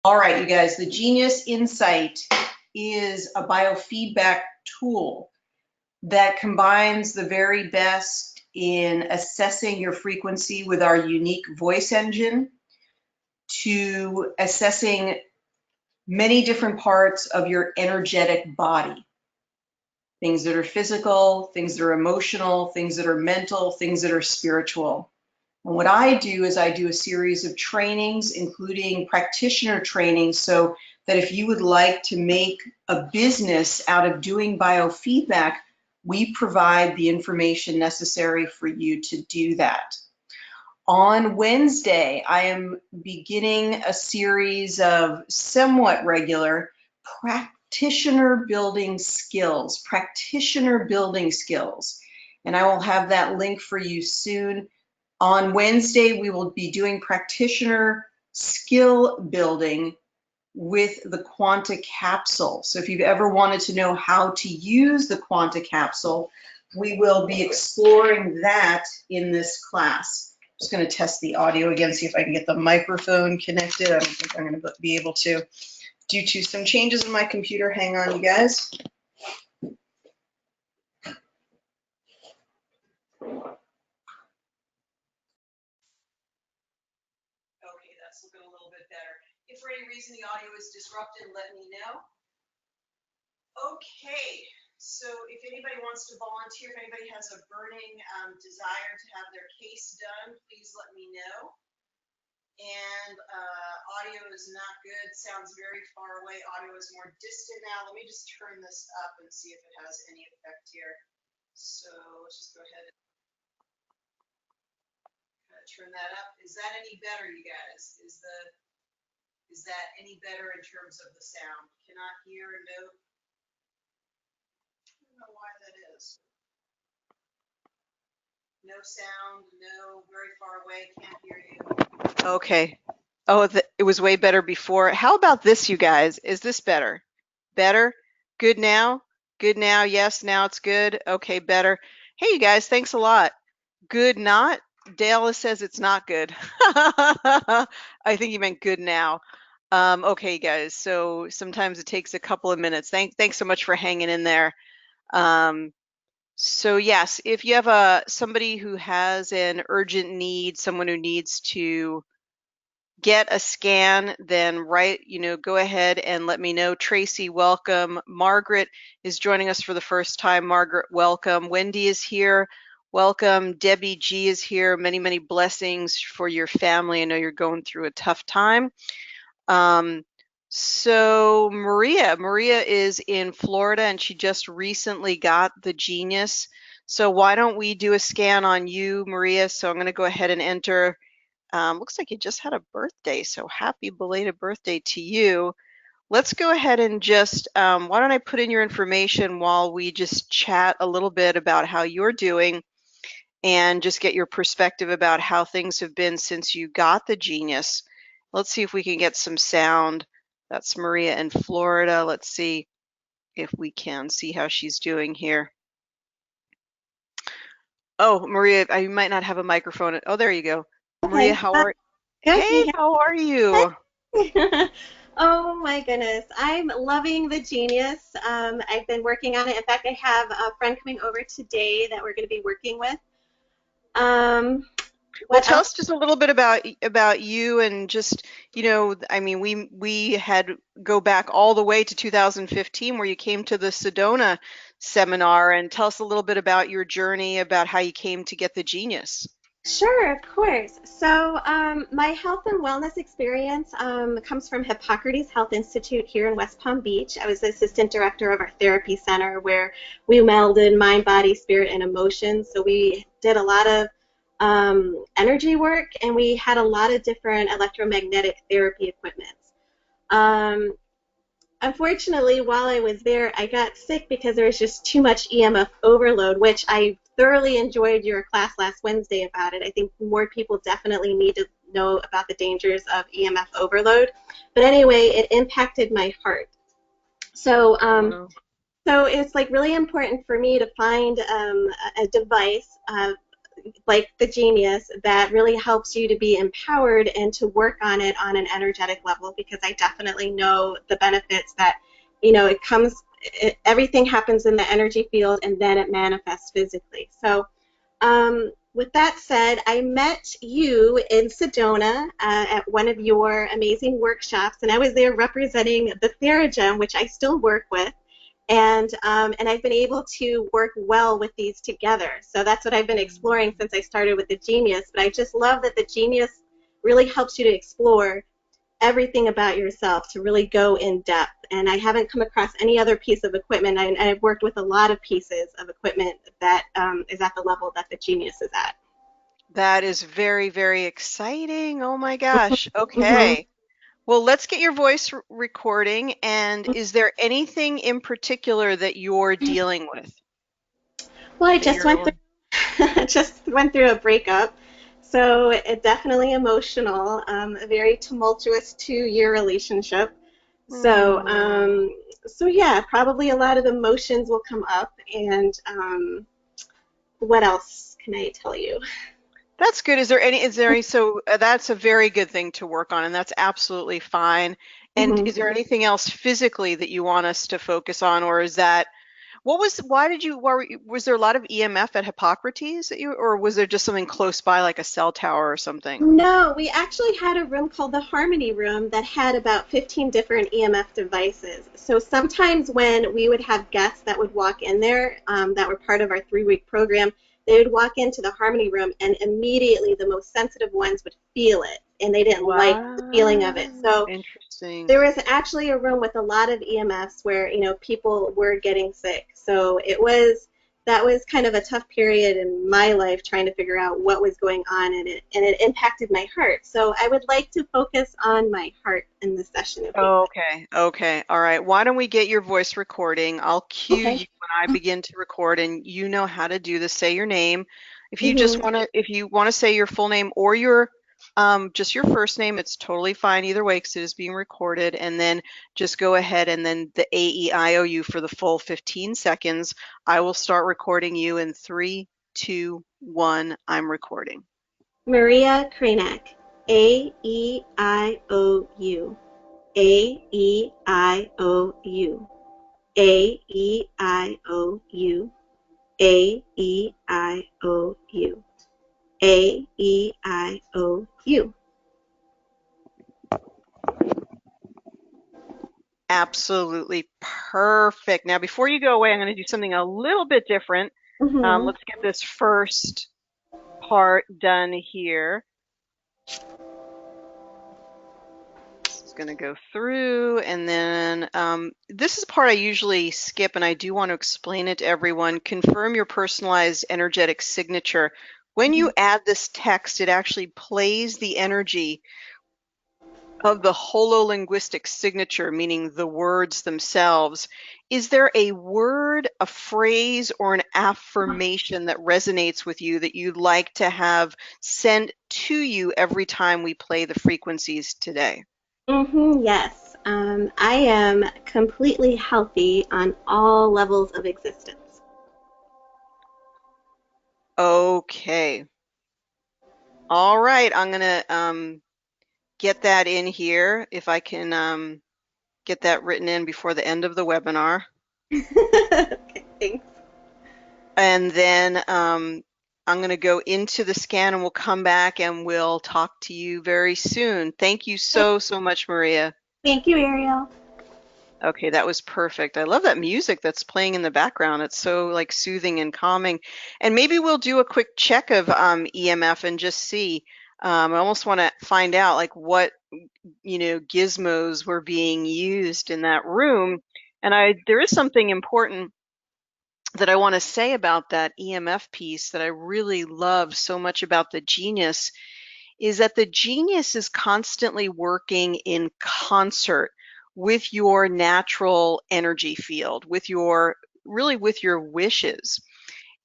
All right, you guys, the Genius Insight is a biofeedback tool that combines the very best in assessing your frequency with our unique voice engine to assessing many different parts of your energetic body. Things that are physical, things that are emotional, things that are mental, things that are spiritual. And what I do is I do a series of trainings, including practitioner trainings, so that if you would like to make a business out of doing biofeedback, we provide the information necessary for you to do that. On Wednesday, I am beginning a series of somewhat regular practitioner building skills. And I will have that link for you soon. On Wednesday, we will be doing practitioner skill building with the Quanta capsule. So if you've ever wanted to know how to use the Quanta capsule, we will be exploring that in this class. I'm just going to test the audio again, see if I can get the microphone connected. I don't think I'm going to be able to due to some changes in my computer. Hang on, you guys. Okay, that's looking a little bit better. If for any reason the audio is disrupted, let me know. Okay, so if anybody wants to volunteer, if anybody has a burning desire to have their case done, please let me know. And audio is not good, sounds very far away. Audio is more distant now. Let me just turn this up and see if it has any effect here. So let's just go ahead and turn that up. Is that any better, you guys? Is that any better in terms of the sound? Cannot hear a note. I don't know why that is. No sound, no, very far away, can't hear you. Okay. Oh, it was way better before. How about this, you guys? Is this better? Better? Good now? Good now? Yes, now it's good. Okay, better. Hey, you guys, thanks a lot. Good not? Dale says it's not good. I think he meant good now. Okay, guys, so sometimes it takes a couple of minutes. Thanks so much for hanging in there. So yes, if you have somebody who has an urgent need, someone who needs to get a scan, then go ahead and let me know. Tracy, welcome. Margaret is joining us for the first time. Margaret, welcome. Wendy is here. Welcome. Debbie G is here. Many, many blessings for your family. I know you're going through a tough time. So Maria is in Florida, and she just recently got the Genius. So why don't we do a scan on you, Maria? So I'm going to go ahead and enter. Looks like you just had a birthday, so happy belated birthday to you. Let's go ahead and just, why don't I put in your information while we just chat a little bit about how you're doing and just get your perspective about how things have been since you got the Genius. Let's see if we can get some sound. That's Maria in Florida. Let's see if we can see how she's doing here. Oh, Maria, you might not have a microphone. Oh, there you go. Okay. Maria, how are you? Hey, how are you? Oh my goodness, I'm loving the Genius. I've been working on it. In fact, I have a friend coming over today that we're going to be working with. Well, tell us just a little bit about you, and just, I mean, we had go back all the way to 2015 where you came to the Sedona seminar, and tell us a little bit about your journey, about how you came to get the Genius. Sure, of course. So my health and wellness experience comes from Hippocrates Health Institute here in West Palm Beach. I was the assistant director of our therapy center where we melded mind, body, spirit, and emotions. So we did a lot of energy work, and we had a lot of different electromagnetic therapy equipment. Unfortunately, while I was there, I got sick because there was just too much EMF overload, which I thoroughly enjoyed your class last Wednesday about it. I think more people definitely need to know about the dangers of EMF overload. But anyway, it impacted my heart. So, so it's like really important for me to find a device like the Genius, that really helps you to be empowered and to work on it on an energetic level, because I definitely know the benefits that, it comes, everything happens in the energy field and then it manifests physically. So, with that said, I met you in Sedona at one of your amazing workshops, and I was there representing the Theragen, which I still work with, and I've been able to work well with these together. So that's what I've been exploring since I started with the Genius. But I just love that the Genius really helps you to explore everything about yourself, to really go in depth. And I haven't come across any other piece of equipment. I've worked with a lot of pieces of equipment that is at the level that the Genius is at. That is very, very exciting. Oh my gosh. Hmm. Okay. Well, let's get your voice recording. And is there anything in particular that you're dealing with? Well, I That just you're, went through just went through a breakup, so it definitely emotional. A very tumultuous 2-year relationship. So, hmm. so yeah, probably a lot of emotions will come up. And what else can I tell you? That's good. So that's a very good thing to work on, and that's absolutely fine. And Hmm. is there anything else physically that you want us to focus on, or is that, was there a lot of EMF at Hippocrates or was there just something close by like a cell tower or something? No, we actually had a room called the Harmony Room that had about 15 different EMF devices. So sometimes when we would have guests that would walk in there, that were part of our 3-week program, they would walk into the Harmony Room and immediately the most sensitive ones would feel it, and they didn't like the feeling of it. Wow, So interesting. there was actually a room with a lot of EMFs where, people were getting sick. So that was kind of a tough period in my life, trying to figure out what was going on, and it impacted my heart. So I would like to focus on my heart in this session, if we could. Okay, okay, all right. Why don't we get your voice recording? I'll cue Okay. you when I begin to record, and you know how to do this. Say your name. Hmm. If you want to say your full name or your just your first name, it's totally fine either way because it is being recorded. And then just go ahead and then the AEIOU for the full 15 seconds. I will start recording you in 3, 2, 1. I'm recording. Maria Kranek. A-E-I-O-U. A-E-I-O-U. A-E-I-O-U. A-E-I-O-U. A-E-I-O-U. Absolutely perfect. Now, before you go away, I'm going to do something a little bit different. Mm-hmm. Let's get this first part done here. This is going to go through, and then this is a part I usually skip, and I do want to explain it to everyone. Confirm your personalized energetic signature. When you add this text, it actually plays the energy of the hololinguistic signature, meaning the words themselves. Is there a word, a phrase, or an affirmation that resonates with you that you'd like to have sent to you every time we play the frequencies today? Mm-hmm, yes. I am completely healthy on all levels of existence. Okay. All right. I'm going to get that in here if I can get that written in before the end of the webinar. Okay, thanks. And then I'm going to go into the scan and we'll come back and we'll talk to you very soon. Thank you so, so much, Maria. Thank you, Ariel. Okay, that was perfect. I love that music that's playing in the background. It's so like soothing and calming. And maybe we'll do a quick check of EMF and just see. I almost want to find out like what, gizmos were being used in that room. And there is something important that I want to say about that EMF piece that I really love so much about the Genius is that the Genius is constantly working in concert with your natural energy field, with your wishes.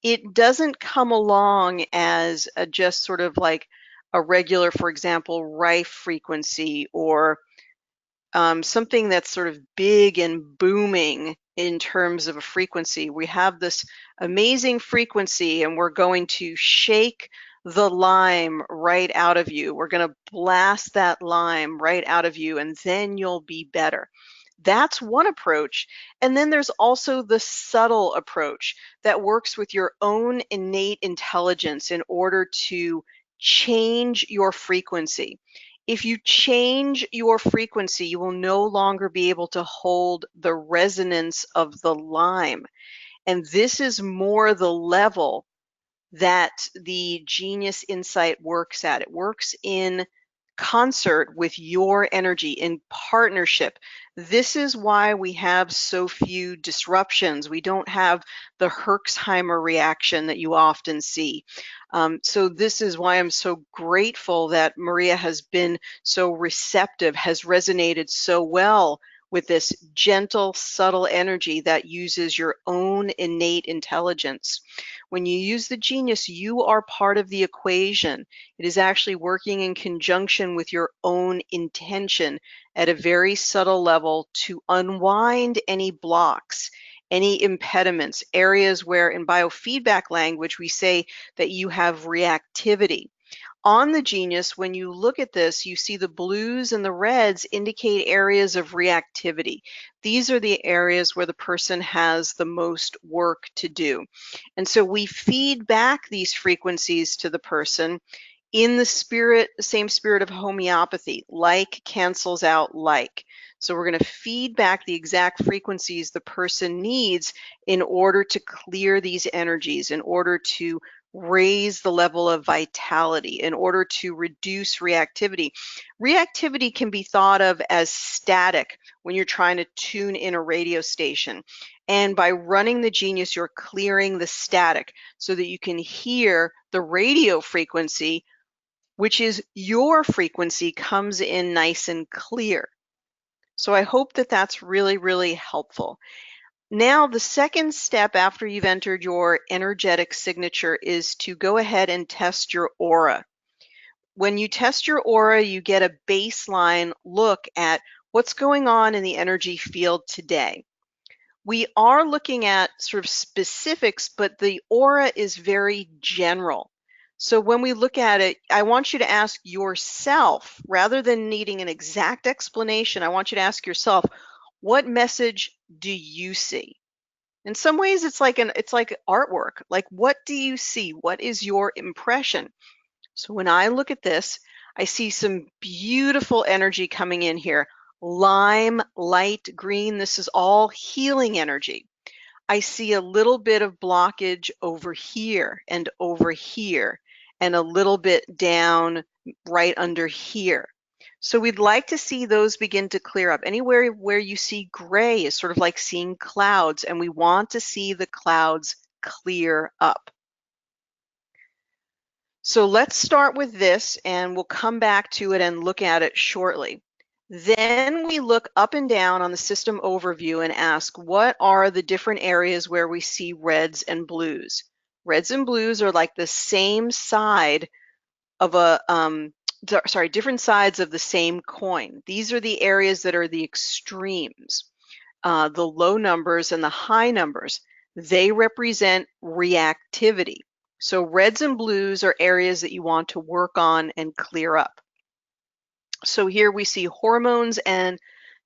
It doesn't come along as just sort of like a regular, for example, Rife frequency or something that's sort of big and booming in terms of a frequency. We have this amazing frequency and we're going to shake the Lyme right out of you. We're going to blast that Lyme right out of you and then you'll be better. That's one approach. And then there's also the subtle approach that works with your own innate intelligence in order to change your frequency. If you change your frequency, you will no longer be able to hold the resonance of the Lyme. And this is more the level that the Genius Insight works at. It works in concert with your energy, in partnership. This is why we have so few disruptions. We don't have the Herxheimer reaction that you often see. So this is why I'm so grateful that Maria has been so receptive, has resonated so well with this gentle, subtle energy that uses your own innate intelligence. When you use the Genius, you are part of the equation. It is actually working in conjunction with your own intention at a very subtle level to unwind any blocks, any impediments, areas where in biofeedback language we say that you have reactivity. On the Genius, when you look at this, you see the blues and the reds indicate areas of reactivity. These are the areas where the person has the most work to do. And so we feed back these frequencies to the person in the same spirit of homeopathy. Like cancels out like. So we're going to feed back the exact frequencies the person needs in order to clear these energies, in order to raise the level of vitality, in order to reduce reactivity. Reactivity can be thought of as static when you're trying to tune in a radio station. And by running the Genius, you're clearing the static so that you can hear the radio frequency, which is your frequency, comes in nice and clear. So I hope that that's really, really helpful. Now, the second step after you've entered your energetic signature is to go ahead and test your aura. When you test your aura, you get a baseline look at what's going on in the energy field today. We are looking at sort of specifics, but the aura is very general. So when we look at it, I want you to ask yourself, rather than needing an exact explanation, I want you to ask yourself, what message do you see? In some ways, it's like artwork. Like, what do you see? What is your impression? So when I look at this, I see some beautiful energy coming in here. Lime, light green, this is all healing energy. I see a little bit of blockage over here and a little bit down right under here. So we'd like to see those begin to clear up. Anywhere where you see gray is sort of like seeing clouds, and we want to see the clouds clear up. So let's start with this, and we'll come back to it and look at it shortly. Then we look up and down on the system overview and ask, what are the different areas where we see reds and blues? Reds and blues are like the same side of a, different sides of the same coin. These are the areas that are the extremes, the low numbers and the high numbers. They represent reactivity. So reds and blues are areas that you want to work on and clear up. So here we see hormones and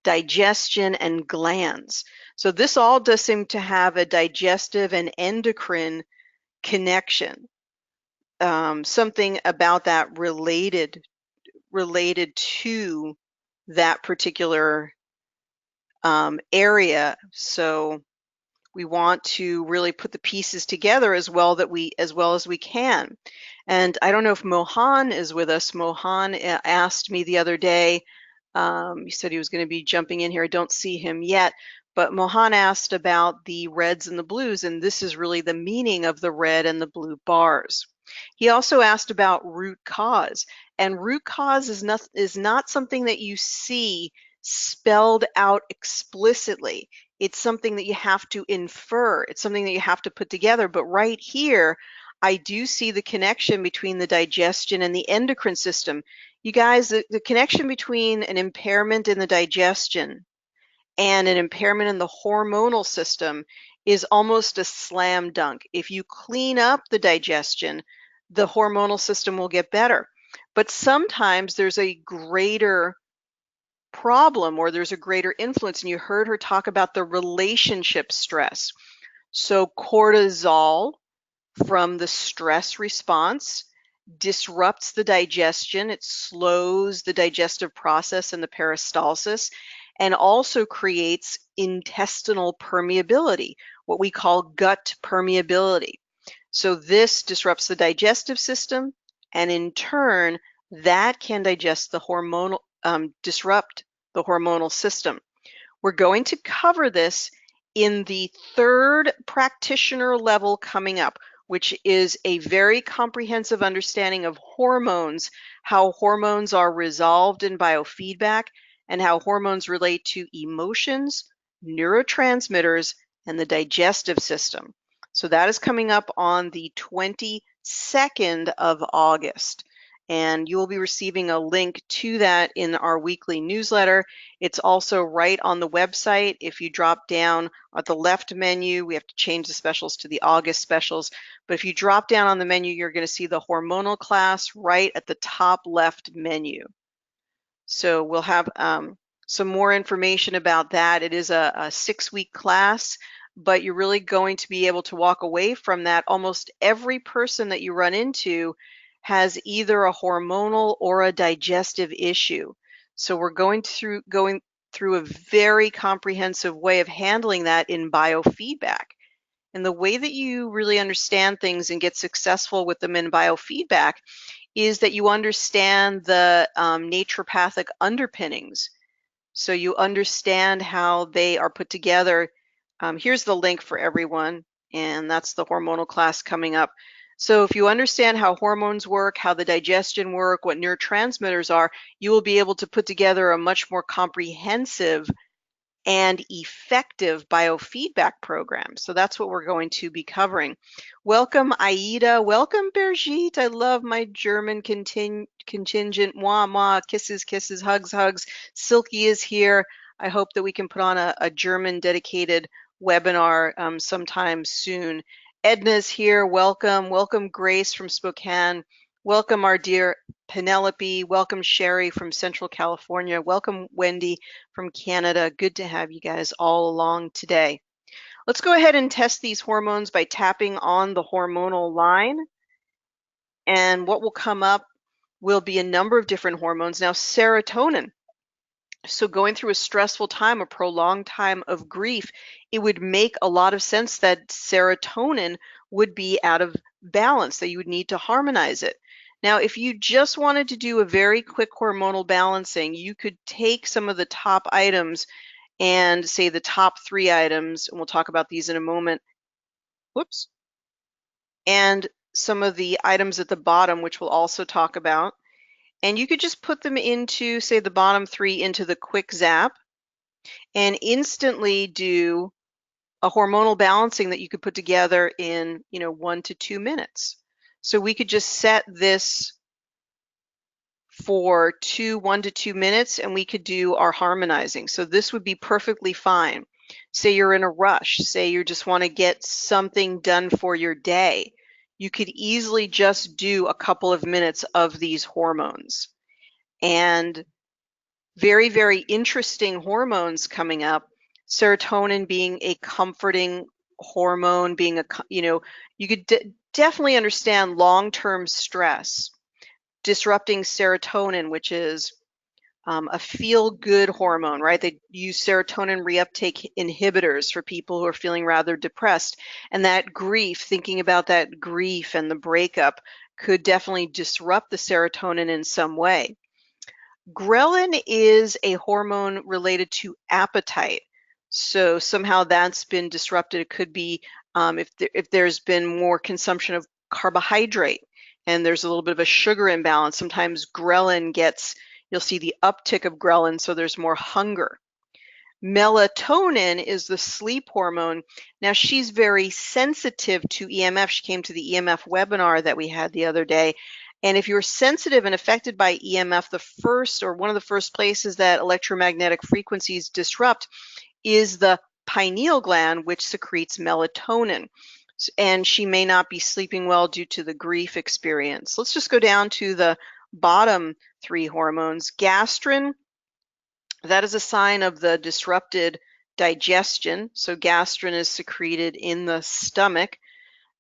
digestion and glands. So this all does seem to have a digestive and endocrine connection. Something about that related to that particular area. So we want to really put the pieces together as well as we can. And I don't know if Mohan is with us. Mohan asked me the other day, he said he was going to be jumping in here. I don't see him yet, but Mohan asked about the reds and the blues, and this is really the meaning of the red and the blue bars. He also asked about root cause, and root cause is not something that you see spelled out explicitly. It's something that you have to infer. It's something that you have to put together. But right here, I do see the connection between the digestion and the endocrine system. You guys, the connection between an impairment in the digestion and an impairment in the hormonal system is almost a slam dunk. If you clean up the digestion, the hormonal system will get better. But sometimes there's a greater problem or there's a greater influence, and you heard her talk about the relationship stress. So cortisol from the stress response disrupts the digestion. It slows the digestive process and the peristalsis, and also creates intestinal permeability, what we call gut permeability. So this disrupts the digestive system, and in turn, that can disrupt the hormonal system. We're going to cover this in the third practitioner level coming up, which is a very comprehensive understanding of hormones, how hormones are resolved in biofeedback, and how hormones relate to emotions, neurotransmitters, and the digestive system. So that is coming up on the 22nd of August. And you will be receiving a link to that in our weekly newsletter. It's also right on the website. If you drop down at the left menu, we have to change the specials to the August specials. But if you drop down on the menu, you're going to see the hormonal class right at the top left menu. So we'll have some more information about that. It is a 6-week class, but you're really going to be able to walk away from that. Almost every person that you run into has either a hormonal or a digestive issue. So we're going through a very comprehensive way of handling that in biofeedback. And the way that you really understand things and get successful with them in biofeedback is that you understand the naturopathic underpinnings. So you understand how they are put together. Here's the link for everyone, and that's the hormonal class coming up. So if you understand how hormones work, how the digestion work, what neurotransmitters are, you will be able to put together a much more comprehensive and effective biofeedback program. So that's what we're going to be covering. Welcome, Aida. Welcome, Brigitte. I love my German contingent. Mwah, mwah. Kisses, kisses, hugs, hugs. Silky is here. I hope that we can put on a German dedicated webinar sometime soon. Edna's here. Welcome. Welcome, Grace from Spokane. Welcome, our dear Penelope. Welcome, Sherry from Central California. Welcome, Wendy from Canada. Good to have you guys all along today. Let's go ahead and test these hormones by tapping on the hormonal line. And what will come up will be a number of different hormones. Now, serotonin. So going through a stressful time, a prolonged time of grief, it would make a lot of sense that serotonin would be out of balance, that you would need to harmonize it. Now, if you just wanted to do a very quick hormonal balancing, you could take some of the top items and say the top 3 items, and we'll talk about these in a moment. Whoops. And some of the items at the bottom, which we'll also talk about. And you could just put them into, say, the bottom 3 into the quick zap and instantly do a hormonal balancing that you could put together in, 1 to 2 minutes. So we could just set this for 1 to 2 minutes, and we could do our harmonizing. So this would be perfectly fine. Say you're in a rush, say you just want to get something done for your day. You could easily just do a couple of minutes of these hormones. And very, very interesting hormones coming up. Serotonin being a comforting hormone, being you could definitely understand long-term stress. Disrupting serotonin, which is a feel-good hormone, right? They use serotonin reuptake inhibitors for people who are feeling rather depressed. And that grief, thinking about that grief and the breakup, could definitely disrupt the serotonin in some way. Ghrelin is a hormone related to appetite. So somehow that's been disrupted. It could be if there's been more consumption of carbohydrate and there's a little bit of a sugar imbalance. Sometimes ghrelin you'll see the uptick of ghrelin, so there's more hunger. Melatonin is the sleep hormone. Now, she's very sensitive to EMF. She came to the EMF webinar that we had the other day. And if you're sensitive and affected by EMF, one of the first places that electromagnetic frequencies disrupt is the pineal gland, which secretes melatonin. And she may not be sleeping well due to the grief experience. Let's just go down to the bottom 3 hormones. Gastrin, that is a sign of the disrupted digestion. So gastrin is secreted in the stomach.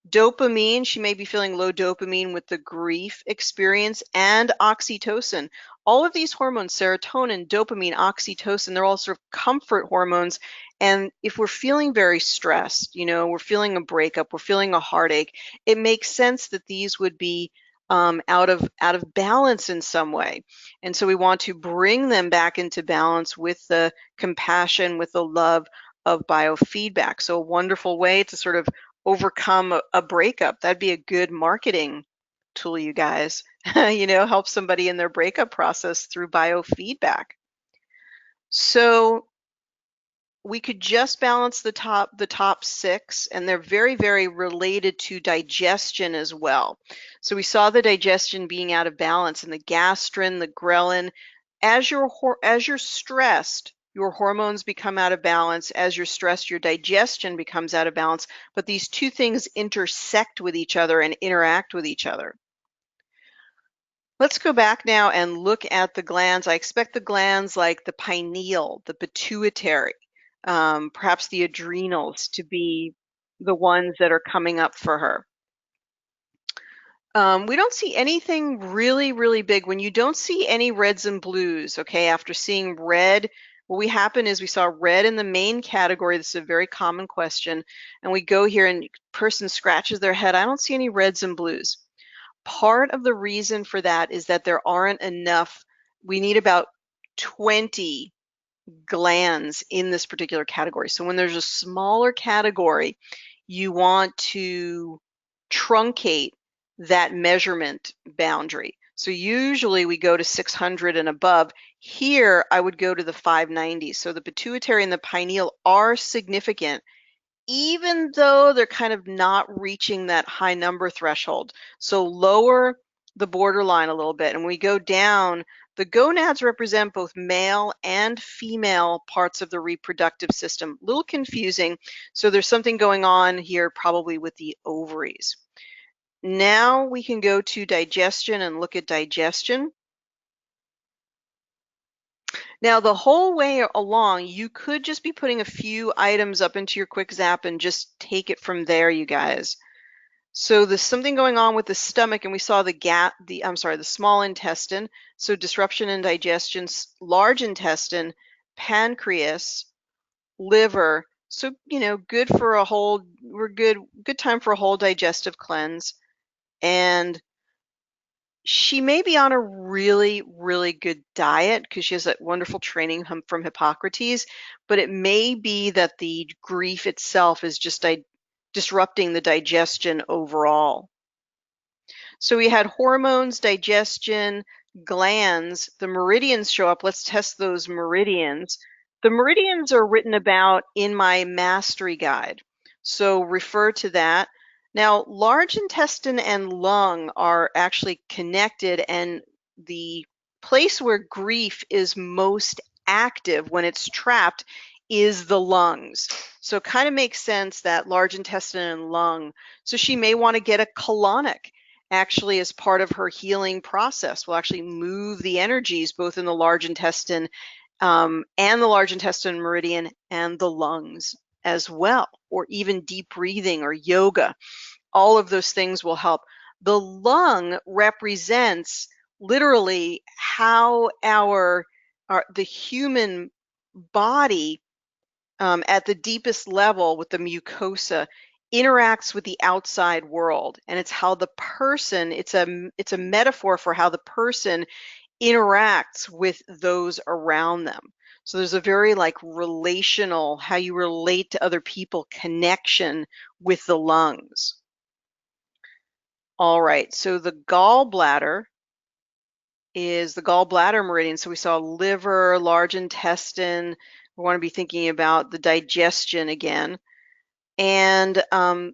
Dopamine, she may be feeling low dopamine with the grief experience, and oxytocin. All of these hormones, serotonin, dopamine, oxytocin, they're all sort of comfort hormones. And if we're feeling very stressed, you know, we're feeling a breakup, we're feeling a heartache, it makes sense that these would be out of balance in some way. And so we want to bring them back into balance with the compassion, with the love of biofeedback. So a wonderful way to sort of overcome a breakup. That'd be a good marketing tool, you guys. You know, help somebody in their breakup process through biofeedback. So we could just balance the top 6, and they're very, very related to digestion as well. So we saw the digestion being out of balance, and the gastrin, the ghrelin. As you're stressed, your hormones become out of balance. As you're stressed, your digestion becomes out of balance. But these two things intersect with each other and interact with each other. Let's go back now and look at the glands. I expect the glands like the pineal, the pituitary, perhaps the adrenals to be the ones that are coming up for her. We don't see anything really, really big. When you don't see any reds and blues, okay, after seeing red, what we happen is we saw red in the main category. This is a very common question. And we go here and person scratches their head. I don't see any reds and blues. Part of the reason for that is that there aren't enough. We need about 20 glands in this particular category. So when there's a smaller category, you want to truncate that measurement boundary. So usually we go to 600 and above. Here I would go to the 590. So the pituitary and the pineal are significant, even though they're kind of not reaching that high number threshold. So lower the borderline a little bit. And when we go down, the gonads represent both male and female parts of the reproductive system. A little confusing. So there's something going on here probably with the ovaries. Now we can go to digestion and look at digestion. Now, the whole way along, you could just be putting a few items up into your quick zap and just take it from there, you guys. So there's something going on with the stomach, and we saw the small intestine. So disruption in digestion, large intestine, pancreas, liver. So, you know, good time for a whole digestive cleanse. And she may be on a really, really good diet because she has that wonderful training from Hippocrates, but it may be that the grief itself is just disrupting the digestion overall. So we had hormones, digestion, glands, the meridians show up. Let's test those meridians. The meridians are written about in my mastery guide, so refer to that. Now, large intestine and lung are actually connected, and the place where grief is most active when it's trapped is the lungs. So it kind of makes sense that large intestine and lung. So she may want to get a colonic actually as part of her healing process. We'll actually move the energies both in the large intestine and the large intestine meridian and the lungs as well, or even deep breathing or yoga. All of those things will help. The lung represents literally how the human body at the deepest level with the mucosa interacts with the outside world, and it's how the person, it's a metaphor for how the person interacts with those around them. So there's a very like relational, how you relate to other people connection with the lungs. All right, so the gallbladder is the gallbladder meridian. So we saw liver, large intestine. We want to be thinking about the digestion again. And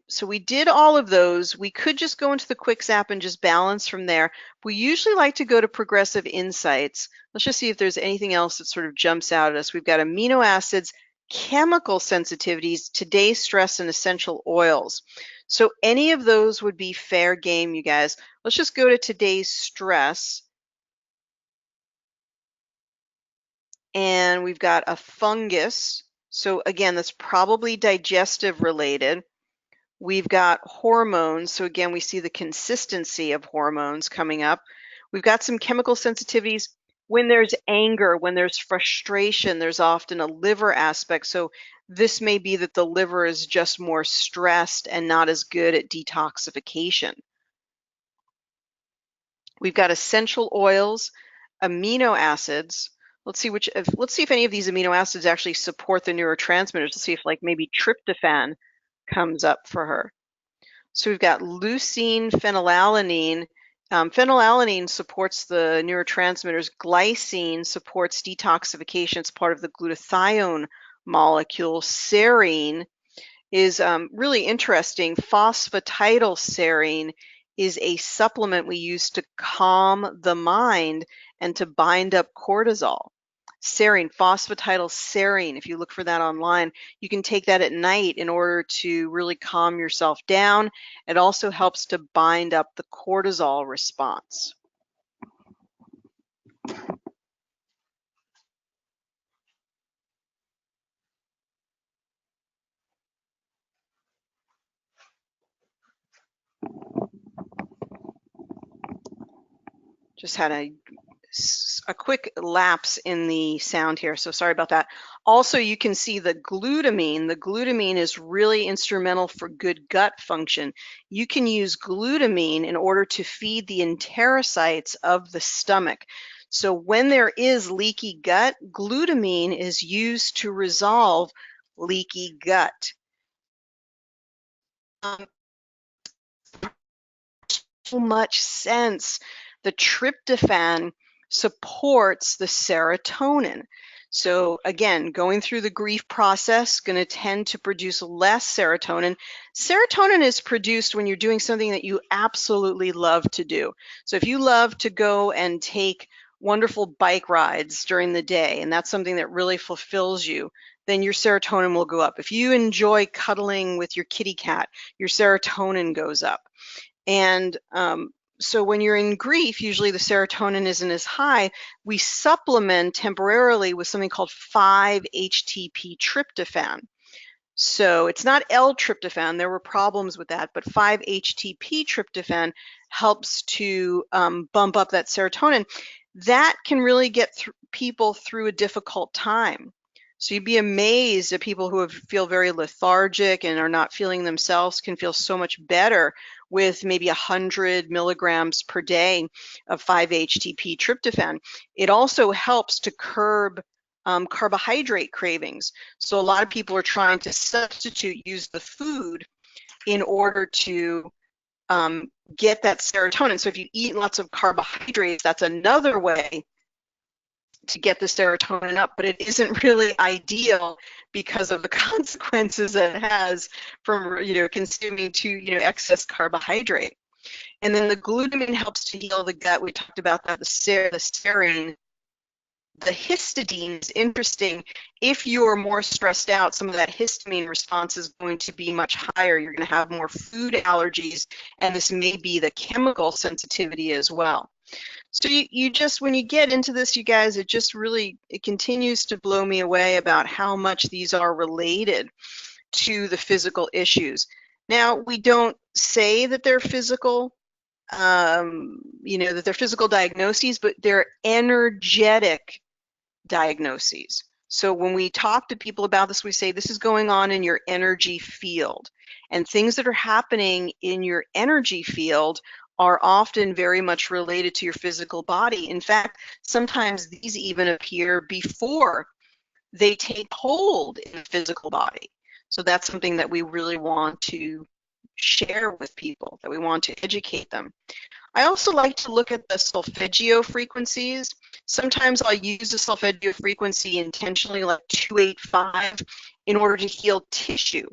so we did all of those. We could just go into the quick zap and just balance from there. We usually like to go to progressive insights. Let's just see if there's anything else that sort of jumps out at us. We've got amino acids, chemical sensitivities, today's stress, and essential oils. So any of those would be fair game, you guys. Let's just go to today's stress. And we've got a fungus. So again, that's probably digestive related. We've got hormones. So again, we see the consistency of hormones coming up. We've got some chemical sensitivities. When there's anger, when there's frustration, there's often a liver aspect. So this may be that the liver is just more stressed and not as good at detoxification. We've got essential oils, amino acids. Let's see if any of these amino acids actually support the neurotransmitters. Let's see if like maybe tryptophan comes up for her. So we've got leucine, phenylalanine. Phenylalanine supports the neurotransmitters. Glycine supports detoxification. It's part of the glutathione molecule. Serine is really interesting. Phosphatidylserine is a supplement we use to calm the mind and to bind up cortisol. Serine, phosphatidylserine, if you look for that online, you can take that at night in order to really calm yourself down. It also helps to bind up the cortisol response. Just had a quick lapse in the sound here, so sorry about that. Also, you can see the glutamine. The glutamine is really instrumental for good gut function. You can use glutamine in order to feed the enterocytes of the stomach. So when there is leaky gut, glutamine is used to resolve leaky gut. So much sense. The tryptophan supports the serotonin. So again, going through the grief process, going to tend to produce less serotonin. Serotonin is produced when you're doing something that you absolutely love to do. So if you love to go and take wonderful bike rides during the day, and that's something that really fulfills you, then your serotonin will go up. If you enjoy cuddling with your kitty cat, your serotonin goes up. And so when you're in grief, usually the serotonin isn't as high. We supplement temporarily with something called 5-HTP tryptophan. So it's not L-tryptophan. There were problems with that, but 5-HTP tryptophan helps to bump up that serotonin. That can really get people through a difficult time. So you'd be amazed at people who feel very lethargic and are not feeling themselves can feel so much better with maybe 100 milligrams per day of 5-HTP tryptophan. It also helps to curb carbohydrate cravings. So a lot of people are trying to use the food in order to get that serotonin. So if you eat lots of carbohydrates, that's another way to get the serotonin up, but it isn't really ideal because of the consequences that it has from consuming excess carbohydrate. And then the glutamine helps to heal the gut. We talked about that. The serine. The histidine is interesting. If you're more stressed out, some of that histamine response is going to be much higher. You're going to have more food allergies, and this may be the chemical sensitivity as well. So you just, when you get into this, you guys, it continues to blow me away about how much these are related to the physical issues. Now, we don't say that they're physical, that they're physical diagnoses, but they're energetic diagnoses. So when we talk to people about this, we say this is going on in your energy field, and things that are happening in your energy field are often very much related to your physical body. In fact, sometimes these even appear before they take hold in the physical body. So that's something that we really want to share with people, that we want to educate them. I also like to look at the solfeggio frequencies. Sometimes I'll use the solfeggio frequency intentionally, like 285, in order to heal tissue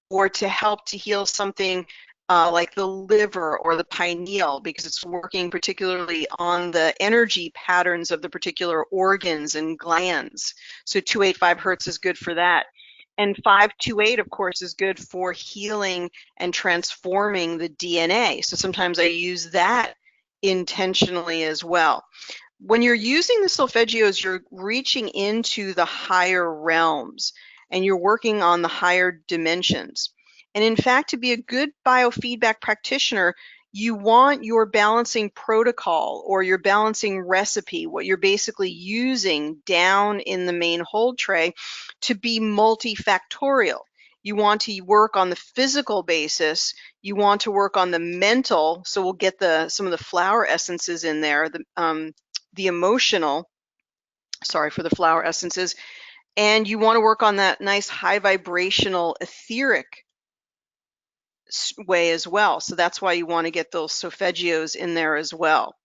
or to help to heal something like the liver or the pineal, because it's working particularly on the energy patterns of the particular organs and glands. So 285 hertz is good for that. And 528, of course, is good for healing and transforming the DNA. So sometimes I use that intentionally as well. When you're using the solfeggios, you're reaching into the higher realms and you're working on the higher dimensions. And in fact, to be a good biofeedback practitioner, you want your balancing protocol or your balancing recipe, what you're basically using down in the main hold tray, to be multifactorial. You want to work on the physical basis. You want to work on the mental. So we'll get some of the flower essences in there, the emotional, sorry for the flower essences, and you want to work on that nice high vibrational etheric way as well. So that's why you want to get those solfeggios in there as well.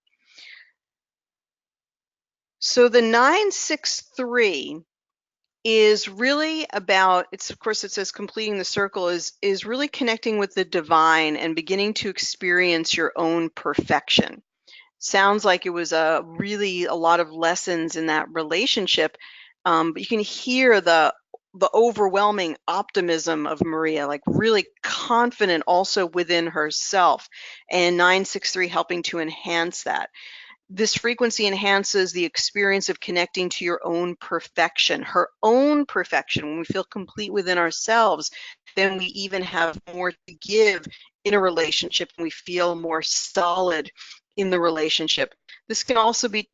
So the 963 is really about, it's of course it says completing the circle, is really connecting with the divine and beginning to experience your own perfection. Sounds like it was really a lot of lessons in that relationship, but you can hear the overwhelming optimism of Maria, like really confident also within herself, and 963 helping to enhance that. This frequency enhances the experience of connecting to your own perfection, her own perfection. When we feel complete within ourselves, then we even have more to give in a relationship, and we feel more solid in the relationship. This can also be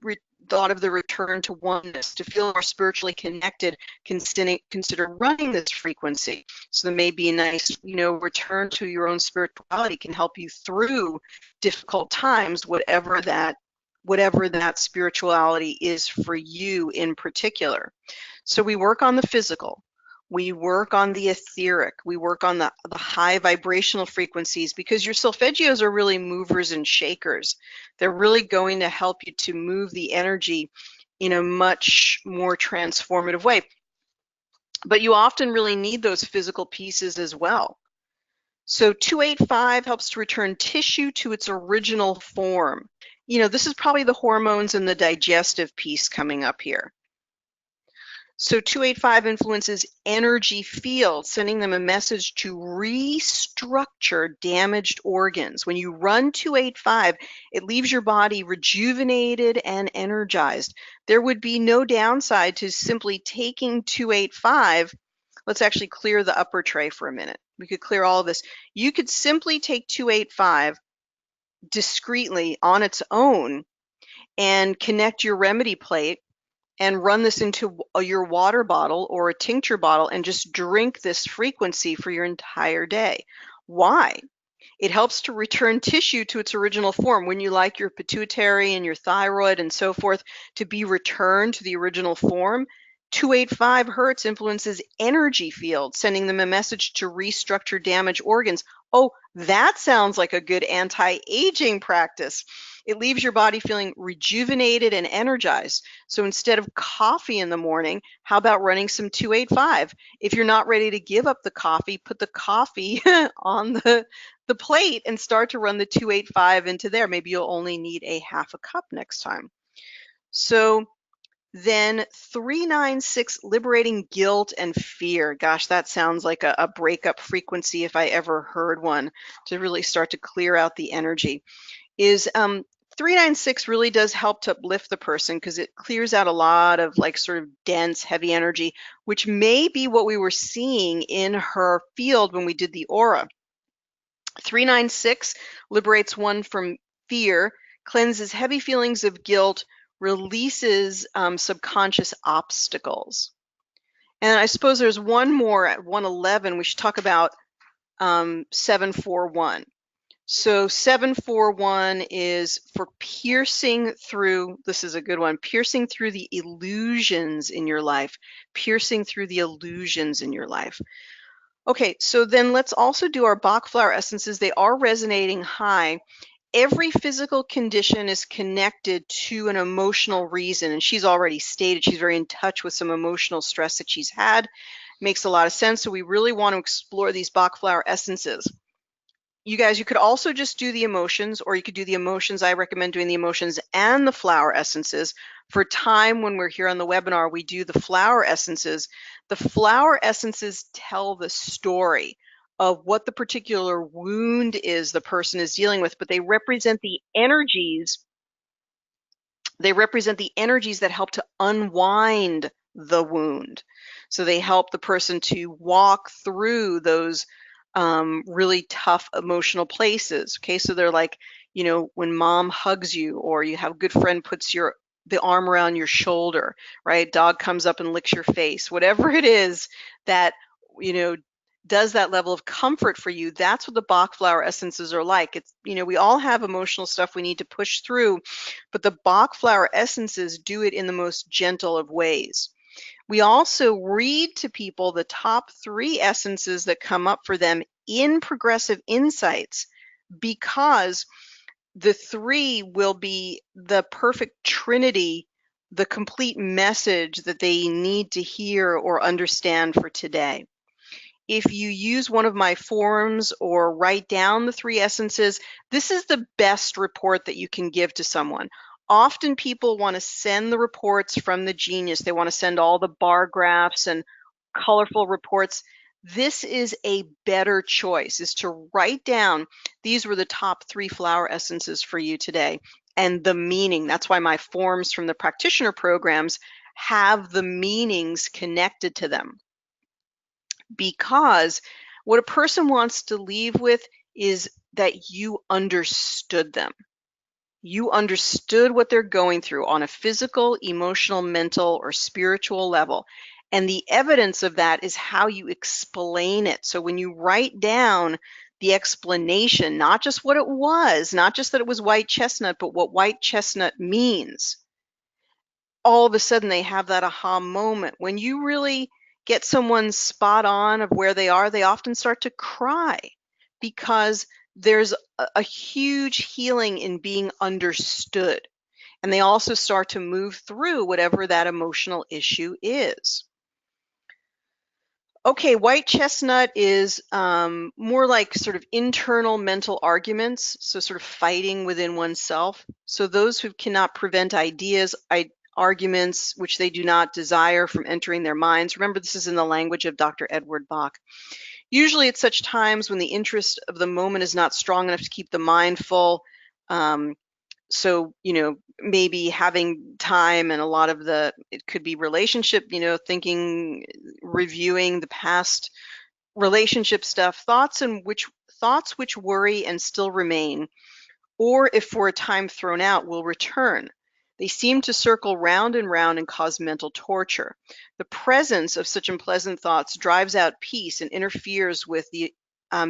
thought of the return to oneness. To feel more spiritually connected, consider running this frequency. So there may be a nice, return to your own spirituality can help you through difficult times, whatever that spirituality is for you in particular. So we work on the physical, we work on the etheric, we work on the high vibrational frequencies, because your solfeggios are really movers and shakers. They're really going to help you to move the energy in a much more transformative way. But you often really need those physical pieces as well. So 285 helps to return tissue to its original form. This is probably the hormones and the digestive piece coming up here. So 285 influences energy fields, sending them a message to restructure damaged organs. When you run 285, it leaves your body rejuvenated and energized. There would be no downside to simply taking 285. Let's actually clear the upper tray for a minute. We could clear all of this. You could simply take 285 discreetly on its own and connect your remedy plate and run this into your water bottle or a tincture bottle and just drink this frequency for your entire day. Why? It helps to return tissue to its original form. When you like your pituitary and your thyroid and so forth to be returned to the original form, 285 hertz influences energy fields, sending them a message to restructure damaged organs. Oh, that sounds like a good anti-aging practice. It leaves your body feeling rejuvenated and energized. So instead of coffee in the morning, how about running some 285? If you're not ready to give up the coffee, put the coffee on the plate and start to run the 285 into there. Maybe you'll only need a half a cup next time. So then 396, liberating guilt and fear. Gosh, that sounds like a breakup frequency if I ever heard one, to really start to clear out the energy. Is 396 really does help to uplift the person, because it clears out a lot of like sort of dense, heavy energy, which may be what we were seeing in her field when we did the aura. 396 liberates one from fear, cleanses heavy feelings of guilt, releases subconscious obstacles. And I suppose there's one more at 111. We should talk about 741. So 741 is for piercing through, this is a good one, piercing through the illusions in your life, piercing through the illusions in your life. Okay, so then let's also do our Bach flower essences. They are resonating high. Every physical condition is connected to an emotional reason, and she's already stated she's very in touch with some emotional stress that she's had. Makes a lot of sense. So we really want to explore these Bach flower essences. you guys, you could also just do the emotions, or you could do the emotions. I recommend doing the emotions and the flower essences. For time when we're here on the webinar, we do the flower essences. The flower essences tell the story of what the particular wound is the person is dealing with, but they represent the energies. They represent the energies that help to unwind the wound. So they help the person to walk through those really tough emotional places. Okay, so they're like, you know, when mom hugs you, or you have a good friend puts the arm around your shoulder, right? Dog comes up and licks your face. Whatever it is that, you know, does that level of comfort for you, that's what the Bach flower essences are like. It's, you know, we all have emotional stuff we need to push through, but the Bach flower essences do it in the most gentle of ways. We also read to people the top 3 essences that come up for them in Progressive Insights, because the 3 will be the perfect trinity, the complete message that they need to hear or understand for today. If you use one of my forms or write down the 3 essences, this is the best report that you can give to someone. Often people want to send the reports from the Genius. They want to send all the bar graphs and colorful reports. This is a better choice, is to write down, these were the top 3 flower essences for you today, and the meaning. That's why my forms from the practitioner programs have the meanings connected to them. Because what a person wants to leave with is that you understood them. You understood what they're going through on a physical, emotional, mental, or spiritual level. And the evidence of that is how you explain it. So when you write down the explanation, not just what it was, not just that it was white chestnut, but what white chestnut means, all of a sudden they have that aha moment. When you really get someone spot on of where they are, they often start to cry, because there's a huge healing in being understood. And they also start to move through whatever that emotional issue is. Okay, white chestnut is more like sort of internal mental arguments, so sort of fighting within oneself. So those who cannot prevent arguments which they do not desire from entering their minds. Remember, this is in the language of Dr. Edward Bach. Usually at such times when the interest of the moment is not strong enough to keep the mind full, so, you know, maybe having time, and a lot of it could be relationship, you know, thinking, reviewing the past relationship stuff, thoughts which worry and still remain, or if for a time thrown out, will return. They seem to circle round and round and cause mental torture. The presence of such unpleasant thoughts drives out peace and interferes with the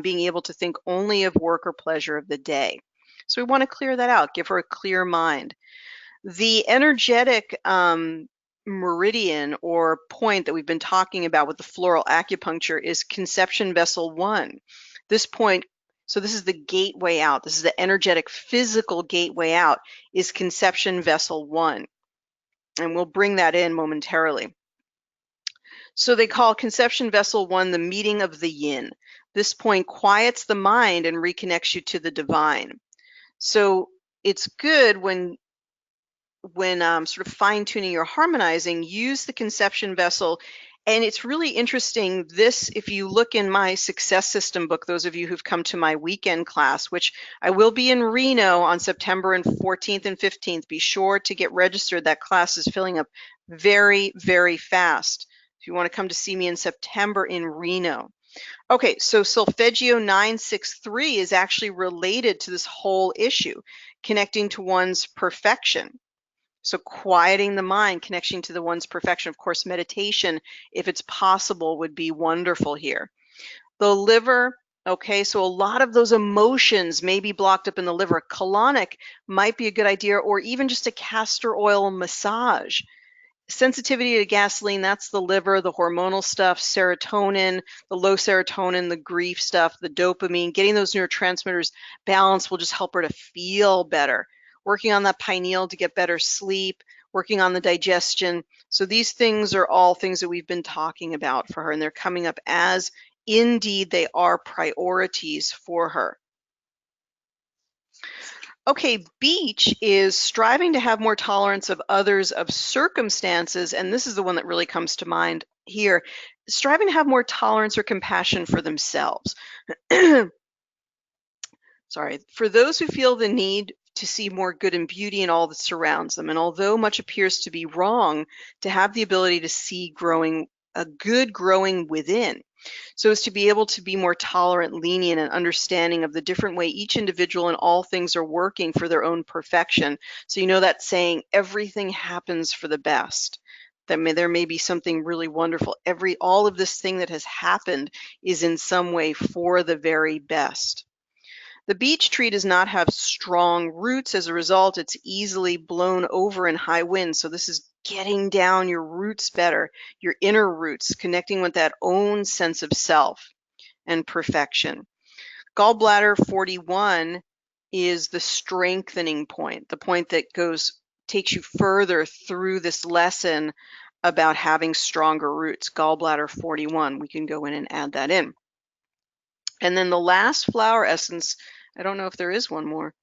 being able to think only of work or pleasure of the day. So we want to clear that out, give her a clear mind. The energetic meridian or point that we've been talking about with the floral acupuncture is conception vessel 1. This point, so this is the gateway out. This is the energetic physical gateway out, is conception vessel 1. And we'll bring that in momentarily. So they call conception vessel 1 the meeting of the yin. This point quiets the mind and reconnects you to the divine. So it's good when sort of fine-tuning or harmonizing, use the conception vessel. And it's really interesting, this, if you look in my success system book, those of you who've come to my weekend class, which I will be in Reno on September 14th and 15th, be sure to get registered. That class is filling up very, very fast. If you want to come to see me in September in Reno. Okay, so Solfeggio 963 is actually related to this whole issue, connecting to one's perfection. So quieting the mind, connecting to the one's perfection. Of course, meditation, if it's possible, would be wonderful here. The liver, okay, so a lot of those emotions may be blocked up in the liver. Colonic might be a good idea, or even just a castor oil massage. Sensitivity to gasoline, that's the liver, the hormonal stuff, serotonin, the low serotonin, the grief stuff, the dopamine. Getting those neurotransmitters balanced will just help her to feel better. Working on that pineal to get better sleep, working on the digestion. So these things are all things that we've been talking about for her, and they're coming up as indeed they are priorities for her. Okay, beach is striving to have more tolerance of others, of circumstances, and this is the one that really comes to mind here, striving to have more tolerance or compassion for themselves. Sorry, for those who feel the need to see more good and beauty in all that surrounds them, and although much appears to be wrong, to have the ability to see growing a good growing within. So as to be able to be more tolerant, lenient, and understanding of the different way each individual and all things are working for their own perfection. So you know that saying, everything happens for the best. There may be something really wonderful. All of this thing that has happened is in some way for the very best. The beech tree does not have strong roots. As a result, it's easily blown over in high winds. So this is getting down your roots better, your inner roots, connecting with that own sense of self and perfection. Gallbladder 41 is the strengthening point, the point that takes you further through this lesson about having stronger roots. Gallbladder 41, we can go in and add that in. And then the last flower essence, I don't know if there is one more.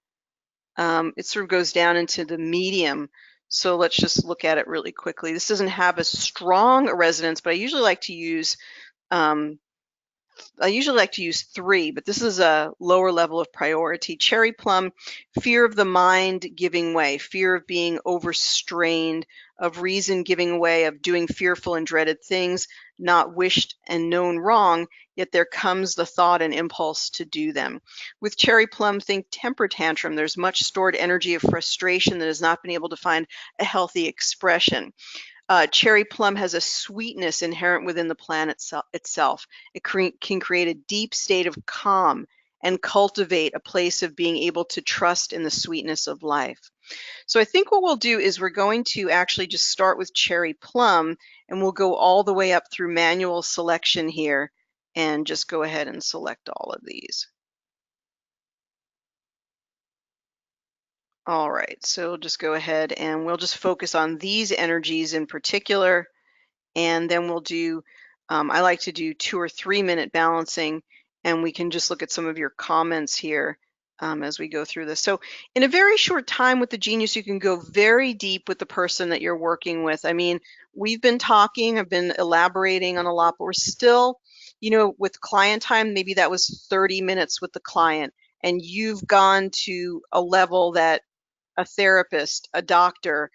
It sort of goes down into the medium. So let's just look at it really quickly. This doesn't have as strong a resonance, but I usually like to use three, but this is a lower level of priority. Cherry plum, fear of the mind giving way, fear of being overstrained, of reason giving way, of doing fearful and dreaded things, not wished and known wrong, yet there comes the thought and impulse to do them. With cherry plum, think temper tantrum. There's much stored energy of frustration that has not been able to find a healthy expression. Cherry plum has a sweetness inherent within the plant itself. It can create a deep state of calm and cultivate a place of being able to trust in the sweetness of life. So I think what we'll do is we're going to actually just start with cherry plum, and we'll go all the way up through manual selection here and just go ahead and select all of these. All right, so just go ahead and we'll just focus on these energies in particular. And then we'll do, I like to do 2 or 3 minute balancing, and we can just look at some of your comments here as we go through this. So in a very short time with the genius, you can go very deep with the person that you're working with. I mean, we've been talking, I've been elaborating on a lot, but we're still, with client time, maybe that was 30 minutes with the client, and you've gone to a level that a therapist, a doctor,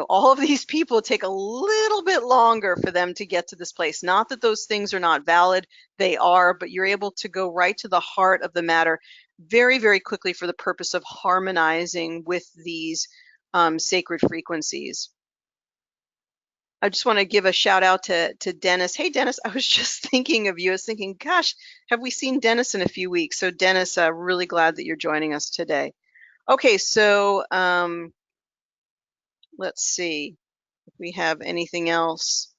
all of these people take a little bit longer for them to get to this place. Not that those things are not valid, they are, but you're able to go right to the heart of the matter very, very quickly for the purpose of harmonizing with these sacred frequencies. I just want to give a shout out to Dennis. Hey, Dennis, I was just thinking of you. I was thinking, gosh, have we seen Dennis in a few weeks? So Dennis, really glad that you're joining us today. Okay, so let's see if we have anything else.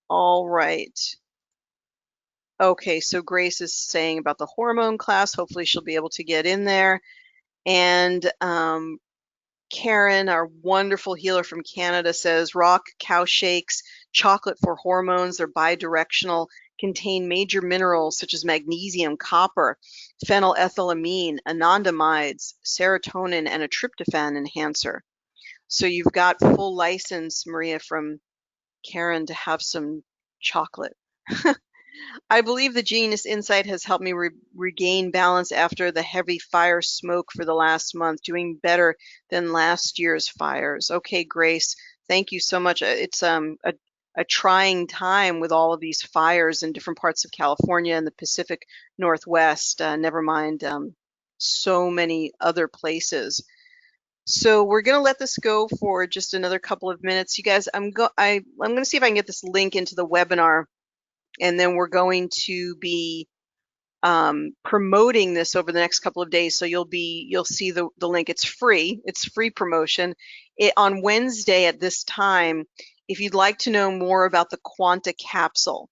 All right. Okay, so Grace is saying about the hormone class. Hopefully she'll be able to get in there. And Karen, our wonderful healer from Canada, says rock cow shakes, chocolate for hormones. They're bidirectional, contain major minerals such as magnesium, copper, phenylethylamine, anandamides, serotonin, and a tryptophan enhancer. So you've got full license, Maria, from Karen, to have some chocolate. I believe the Genius Insight has helped me regain balance after the heavy fire smoke for the last month, doing better than last year's fires. Okay, Grace, thank you so much. It's a trying time with all of these fires in different parts of California and the Pacific Northwest, never mind so many other places. So we're going to let this go for just another couple of minutes. You guys, I'm going to see if I can get this link into the webinar, and then we're going to be promoting this over the next couple of days. So you'll see the link. It's free promotion. On Wednesday at this time, if you'd like to know more about the Quanta capsule.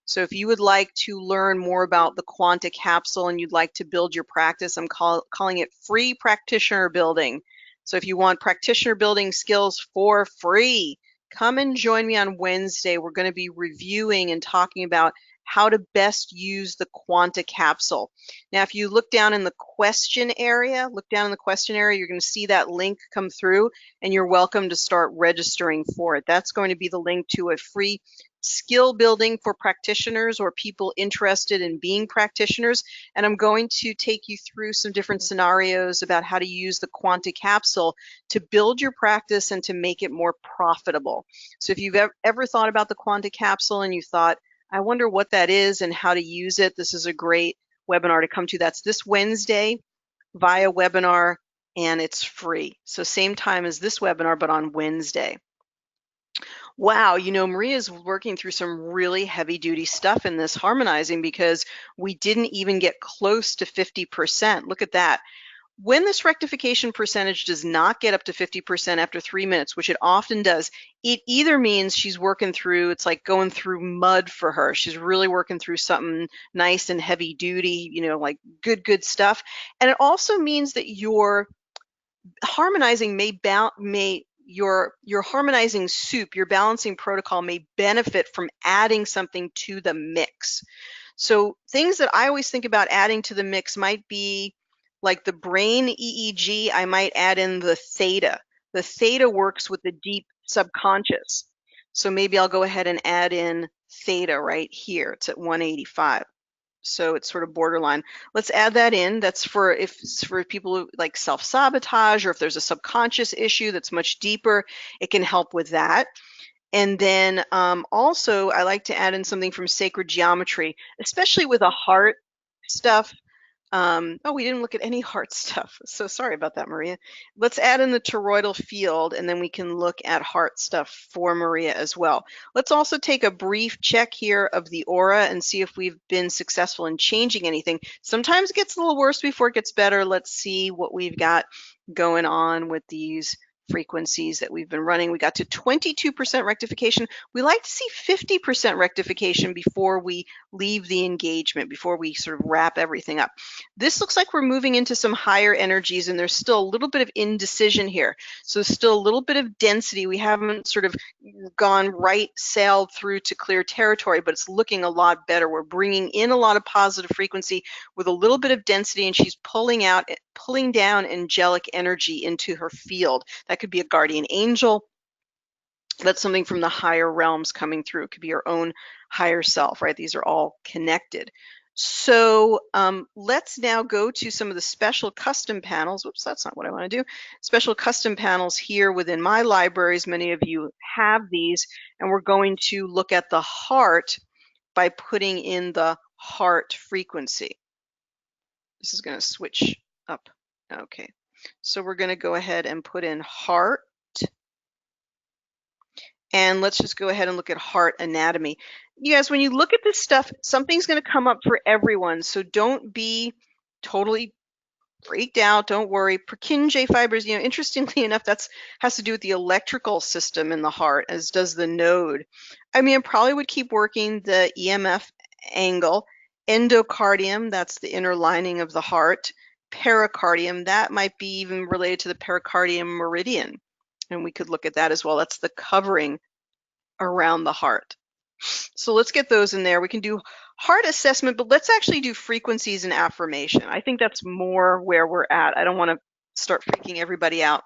So if you would like to learn more about the Quanta capsule and you'd like to build your practice, I'm calling it free practitioner building. So if you want practitioner building skills for free, come and join me on Wednesday. We're going to be reviewing and talking about how to best use the Quanta capsule. Now, if you look down in the question area, you're going to see that link come through, and you're welcome to start registering for it. That's going to be the link to a free skill building for practitioners or people interested in being practitioners. And I'm going to take you through some different scenarios about how to use the Quanta capsule to build your practice and to make it more profitable. So if you've ever thought about the Quanta capsule and you thought, I wonder what that is and how to use it, this is a great webinar to come to. That's this Wednesday via webinar, and it's free. So same time as this webinar, but on Wednesday. Wow, you know, Maria's working through some really heavy duty stuff in this harmonizing because we didn't even get close to 50%. Look at that. When this rectification percentage does not get up to 50% after 3 minutes, which it often does, it either means she's working through, it's like going through mud for her. She's really working through something nice and heavy duty, you know, like good stuff. And it also means that your harmonizing your harmonizing soup, your balancing protocol may benefit from adding something to the mix. So things that I always think about adding to the mix might be like the brain EEG. I might add in the theta. The theta works with the deep subconscious. So maybe I'll go ahead and add in theta right here. It's at 185. So it's sort of borderline. Let's add that in. That's for people who like self-sabotage, or if there's a subconscious issue that's much deeper, it can help with that. And then also I like to add in something from sacred geometry, especially with a heart stuff. Oh, we didn't look at any heart stuff. So sorry about that, Maria. Let's add in the toroidal field, and then we can look at heart stuff for Maria as well. Let's also take a brief check here of the aura and see if we've been successful in changing anything. Sometimes it gets a little worse before it gets better. Let's see what we've got going on with these frequencies that we've been running. We got to 22% rectification. We like to see 50% rectification before we leave the engagement, before we sort of wrap everything up. This looks like we're moving into some higher energies, and there's still a little bit of indecision here. So there's still a little bit of density. We haven't sort of gone sailed through to clear territory, but it's looking a lot better. We're bringing in a lot of positive frequency with a little bit of density, and she's pulling down angelic energy into her field. That could be a guardian angel. That's something from the higher realms coming through. It could be your own higher self, right? These are all connected. So let's now go to some of the special custom panels. Whoops, that's not what I want to do. Special custom panels here within my libraries. Many of you have these, and we're going to look at the heart by putting in the heart frequency. This is going to switch up. Okay, so we're going to go ahead and put in heart. And let's just go ahead and look at heart anatomy. You guys, when you look at this stuff, something's going to come up for everyone. So don't be totally freaked out. Don't worry. Purkinje fibers, you know, interestingly enough, that has to do with the electrical system in the heart, as does the node. I mean, I probably would keep working the EMF angle. Endocardium, that's the inner lining of the heart. Pericardium, that might be even related to the pericardium meridian. And we could look at that as well. That's the covering around the heart. So let's get those in there. We can do heart assessment, but let's actually do frequencies and affirmation. I think that's more where we're at. I don't want to start freaking everybody out.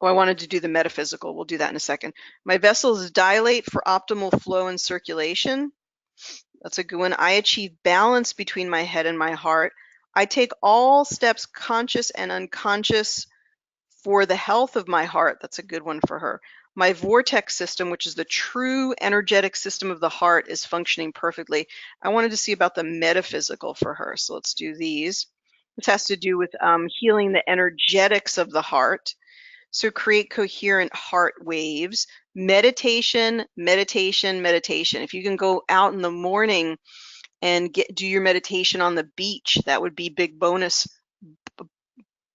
Oh, I wanted to do the metaphysical. We'll do that in a second. My vessels dilate for optimal flow and circulation. That's a good one. I achieve balance between my head and my heart. I take all steps, conscious and unconscious, for the health of my heart. That's a good one for her. My vortex system, which is the true energetic system of the heart, is functioning perfectly. I wanted to see about the metaphysical for her. So let's do these. This has to do with healing the energetics of the heart. So create coherent heart waves. Meditation, meditation, meditation. If you can go out in the morning and do your meditation on the beach, that would be big bonus.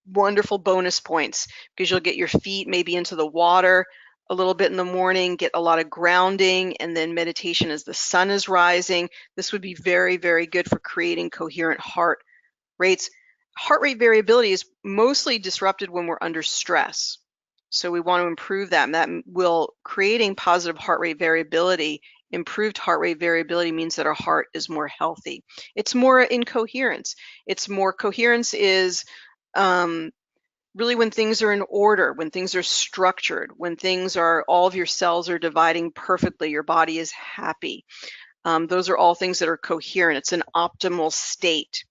Wonderful bonus points, because you'll get your feet maybe into the water a little bit in the morning, get a lot of grounding, and then meditation as the sun is rising. This would be very, very good for creating coherent heart rates. Heart rate variability is mostly disrupted when we're under stress. So we want to improve that, and that will creating positive heart rate variability Improved heart rate variability means that our heart is more healthy. It's more in coherence. It's more coherence is really when things are in order, when things are structured, when things are, all of your cells are dividing perfectly, your body is happy. Those are all things that are coherent. It's an optimal state.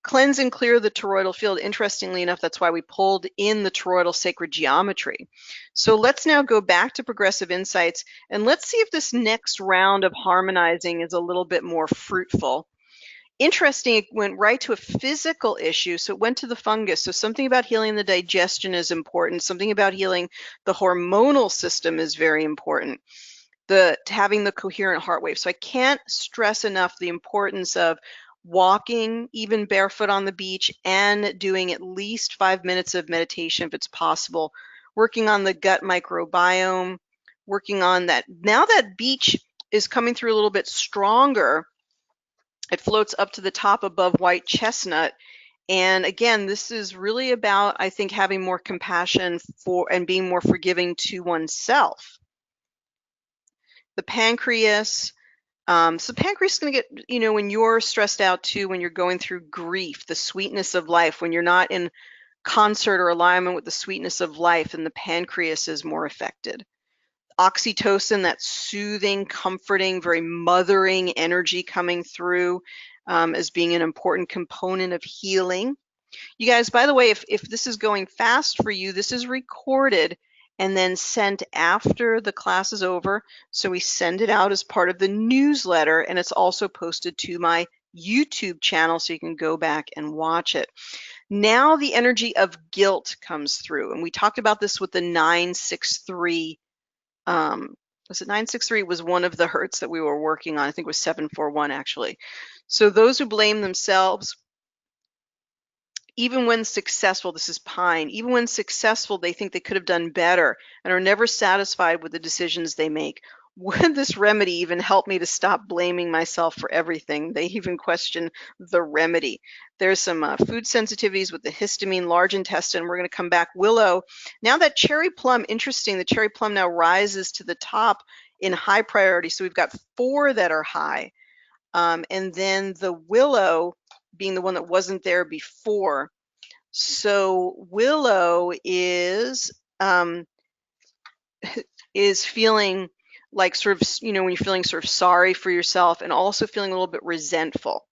Cleanse and clear the toroidal field. Interestingly enough, that's why we pulled in the toroidal sacred geometry. So let's now go back to progressive insights and let's see if this next round of harmonizing is a little bit more fruitful. Interesting, it went right to a physical issue, so it went to the fungus. So something about healing the digestion is important. Something about healing the hormonal system is very important. Having the coherent heart wave. So I can't stress enough the importance of walking, even barefoot on the beach, and doing at least 5 minutes of meditation if it's possible. Working on the gut microbiome, working on that. Now that beach is coming through a little bit stronger. It floats up to the top above white chestnut. And again, this is really about, I think, having more compassion for and being more forgiving to oneself. The pancreas. So pancreas is going to get, when you're stressed out too, when you're going through grief, the sweetness of life, when you're not in concert or alignment with the sweetness of life, and the pancreas is more affected. Oxytocin, that soothing, comforting, very mothering energy coming through as being an important component of healing. You guys, by the way, if this is going fast for you, this is recorded and then sent after the class is over. So we send it out as part of the newsletter, and it's also posted to my YouTube channel so you can go back and watch it. Now the energy of guilt comes through, and we talked about this with the 963. Was it 963? It was one of the hertz that we were working on. I think it was 741 actually. So those who blame themselves, even when successful, this is pine, even when successful, they think they could have done better and are never satisfied with the decisions they make. Would this remedy even help me to stop blaming myself for everything? They even question the remedy. There's some food sensitivities with the histamine, large intestine. We're going to come back. Willow. Now that cherry plum, interesting, the cherry plum now rises to the top in high priority. So we've got 4 that are high. And then the willow being the one that wasn't there before. So willow is feeling like sort of, when you're feeling sort of sorry for yourself and also feeling a little bit resentful.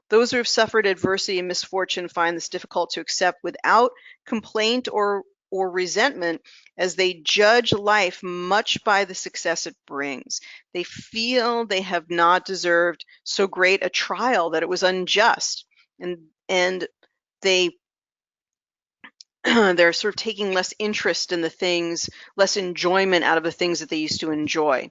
Those who have suffered adversity and misfortune find this difficult to accept without complaint or resentment, as they judge life much by the success it brings. They feel they have not deserved so great a trial, that it was unjust, and they're sort of taking less interest in the things, less enjoyment out of the things that they used to enjoy.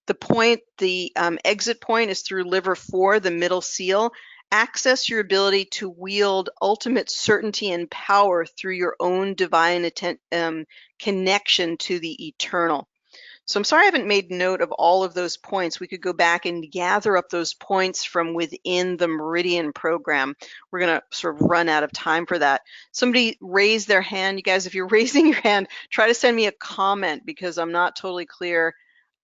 The exit point is through liver 4, the middle seal. Access your ability to wield ultimate certainty and power through your own divine connection to the eternal. So I'm sorry I haven't made note of all of those points. We could go back and gather up those points from within the Meridian program. We're going to sort of run out of time for that. Somebody raise their hand. You guys, if you're raising your hand, try to send me a comment because I'm not totally clear.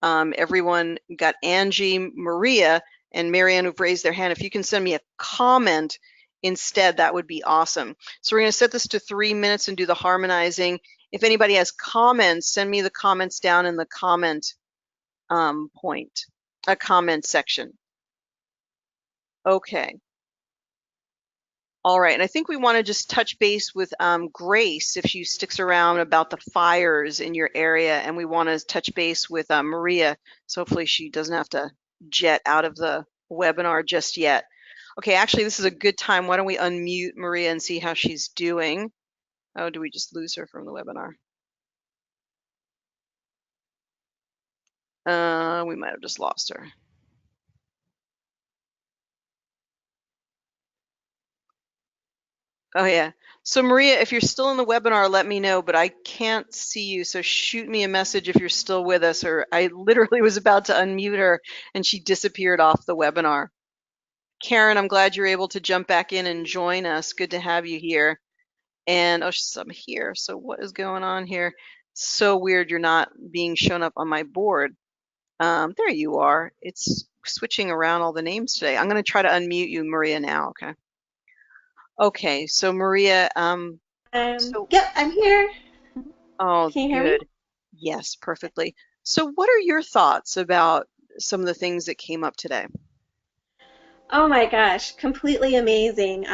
Everyone got Angie, Maria, and Marianne who've raised their hand. If you can send me a comment instead, that would be awesome. So we're going to set this to 3 minutes and do the harmonizing. If anybody has comments, send me the comments down in the comment comment section. Okay. All right, and I think we want to just touch base with Grace if she sticks around about the fires in your area, and we want to touch base with Maria, so hopefully she doesn't have to jet out of the webinar just yet. Okay, actually this is a good time. Why don't we unmute Maria and see how she's doing? Oh, do we just lose her from the webinar? We might have just lost her. Oh yeah. So Maria, if you're still in the webinar, let me know, but I can't see you. So shoot me a message if you're still with us, or I literally was about to unmute her and she disappeared off the webinar. Karen, I'm glad you're able to jump back in and join us. Good to have you here. And oh, I'm here. So what is going on here? So weird you're not being shown up on my board. There you are. It's switching around all the names today. I'm going to try to unmute you, Maria, now. Okay. Okay. So Maria, Yep, I'm here. oh, Can you hear me? good. Yes, perfectly. So what are your thoughts about some of the things that came up today? Oh my gosh, completely amazing.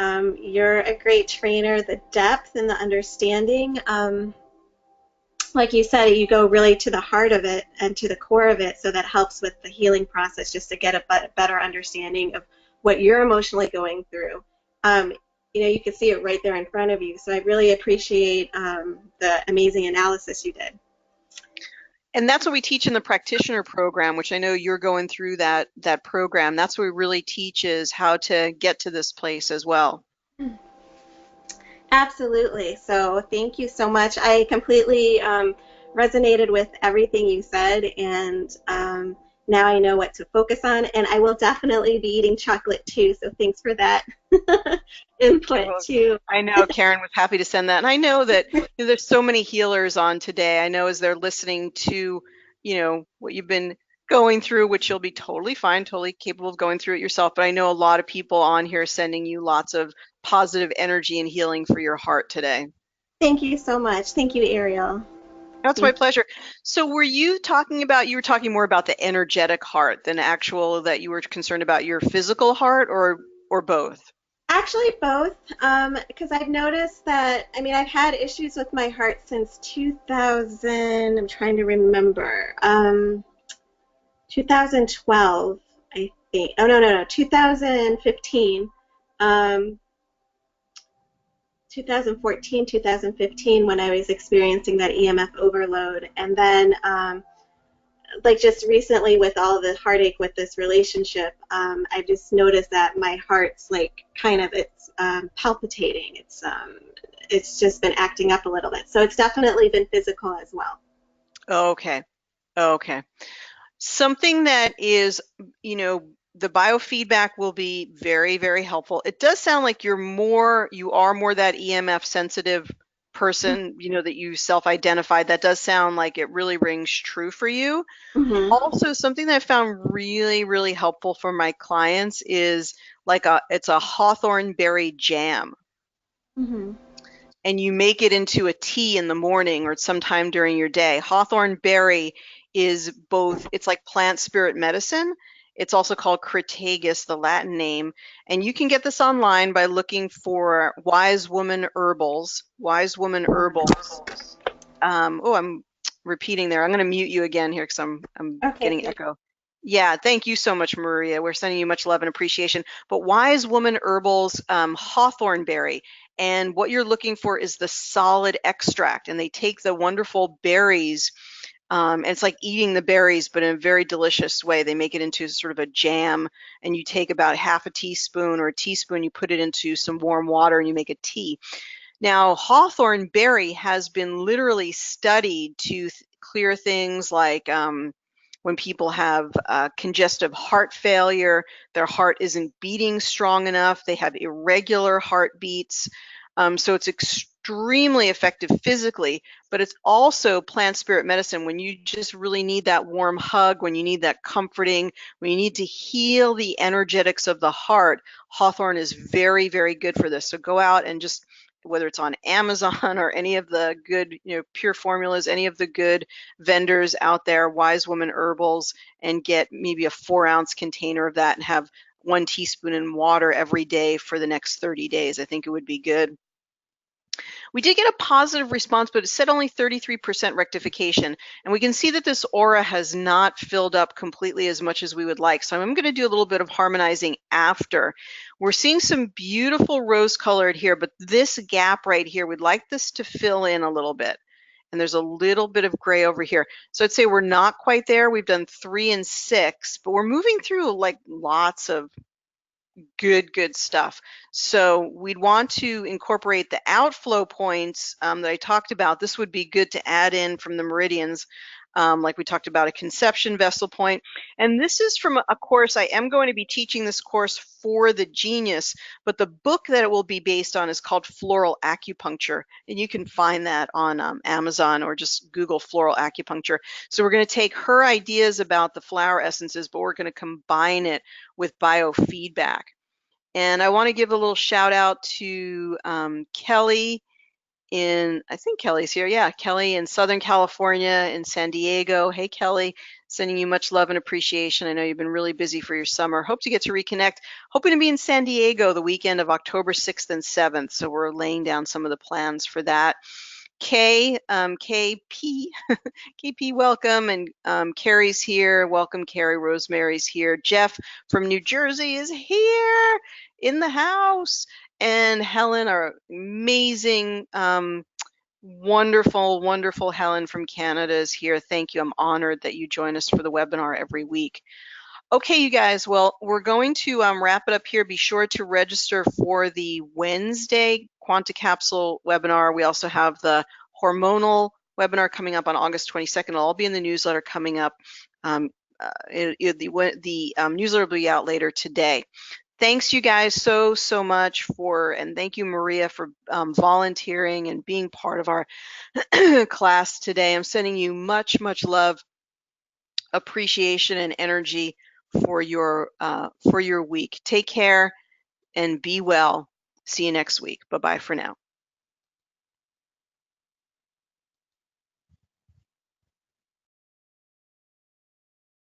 You're a great trainer. The depth and the understanding, like you said, you go really to the heart of it and to the core of it, so that helps with the healing process, just to get a better understanding of what you're emotionally going through. Um, you can see it right there in front of you. So I really appreciate the amazing analysis you did. And that's what we teach in the practitioner program, which I know you're going through that program. That's what we really teach, is how to get to this place as well. Absolutely. So thank you so much. I completely resonated with everything you said, and now I know what to focus on, and I will definitely be eating chocolate too. So thanks for that input Well, too. I know Karen was happy to send that. And I know that there's so many healers on today. I know as they're listening to, what you've been going through, which you'll be totally fine, totally capable of going through it yourself. But I know a lot of people on here sending you lots of positive energy and healing for your heart today. Thank you so much. Thank you, Ariel. That's my Thank pleasure. So you were talking more about the energetic heart than actual, that you were concerned about your physical heart, or both? Actually, both, because I've noticed that, I mean, I've had issues with my heart since 2000, I'm trying to remember, 2012, I think. Oh, no, 2015. Um, 2014, 2015, when I was experiencing that EMF overload. And then, like just recently with all the heartache with this relationship, I just noticed that my heart's like it's palpitating. It's just been acting up a little bit. So it's definitely been physical as well. Okay. Okay. Something that is, the biofeedback will be very, very helpful. It does sound like you are more that EMF sensitive person, that you self-identified. That does sound like it really rings true for you. Mm-hmm. Also, something that I found really, really helpful for my clients is it's a hawthorn berry jam. Mm-hmm. And you make it into a tea in the morning or sometime during your day. Hawthorn berry is it's like plant spirit medicine. It's also called Crataegus, the Latin name. And you can get this online by looking for Wise Woman Herbals. Wise Woman Herbals. I'm repeating there. I'm going to mute you again here because I'm Okay, getting good. echo. Yeah, thank you so much, Maria. We're sending you much love and appreciation. But Wise Woman Herbals, hawthorn berry. And what you're looking for is the solid extract. And they take the wonderful berries, and it's like eating the berries, but in a very delicious way. They make it into sort of a jam, and you take about half a teaspoon or a teaspoon, you put it into some warm water, and you make a tea. Now, hawthorn berry has been literally studied to clear things like when people have congestive heart failure, their heart isn't beating strong enough, they have irregular heartbeats. So it's extremely effective physically, but it's also plant spirit medicine when you just really need that warm hug, when you need that comforting, when you need to heal the energetics of the heart. Hawthorn is very, very good for this. So go out and just, whether it's on Amazon or any of the good, Pure Formulas, any of the good vendors out there, Wise Woman Herbals, and get maybe a 4-ounce container of that and have 1 teaspoon in water every day for the next 30 days. I think it would be good. We did get a positive response, but it said only 33% rectification. And we can see that this aura has not filled up completely as much as we would like. So I'm going to do a little bit of harmonizing after. We're seeing some beautiful rose colored here, but this gap right here, we'd like this to fill in a little bit. And there's a little bit of gray over here. So I'd say we're not quite there. We've done 3 and 6, but we're moving through like lots of good stuff. So we'd want to incorporate the outflow points that I talked about. This would be good to add in from the meridians. like we talked about, a conception vessel point. And this is from a course, I am going to be teaching this course for the Genius, but the book that it will be based on is called Floral Acupuncture. And you can find that on Amazon or just Google floral acupuncture. So we're going to take her ideas about the flower essences, but we're going to combine it with biofeedback. And I want to give a little shout out to Kelly I think Kelly's here. Yeah, Kelly in Southern California, in San Diego. Hey, Kelly, sending you much love and appreciation. I know you've been really busy for your summer. Hope to get to reconnect. Hoping to be in San Diego the weekend of October 6th and 7th. So we're laying down some of the plans for that. KP, KP, welcome. And Carrie's here. Welcome, Carrie. Rosemary's here. Jeff from New Jersey is here in the house. And Helen, our amazing, wonderful, wonderful Helen from Canada is here. Thank you. I'm honored that you join us for the webinar every week. Okay, you guys, well, we're going to wrap it up here. Be sure to register for the Wednesday Quanta Capsule webinar. We also have the hormonal webinar coming up on August 22nd. It'll all be in the newsletter coming up. The newsletter will be out later today. Thanks you guys so much and thank you, Maria, for volunteering and being part of our class today. I'm sending you much love, appreciation, and energy for your week. Take care and be well. See you next week. Bye-bye for now.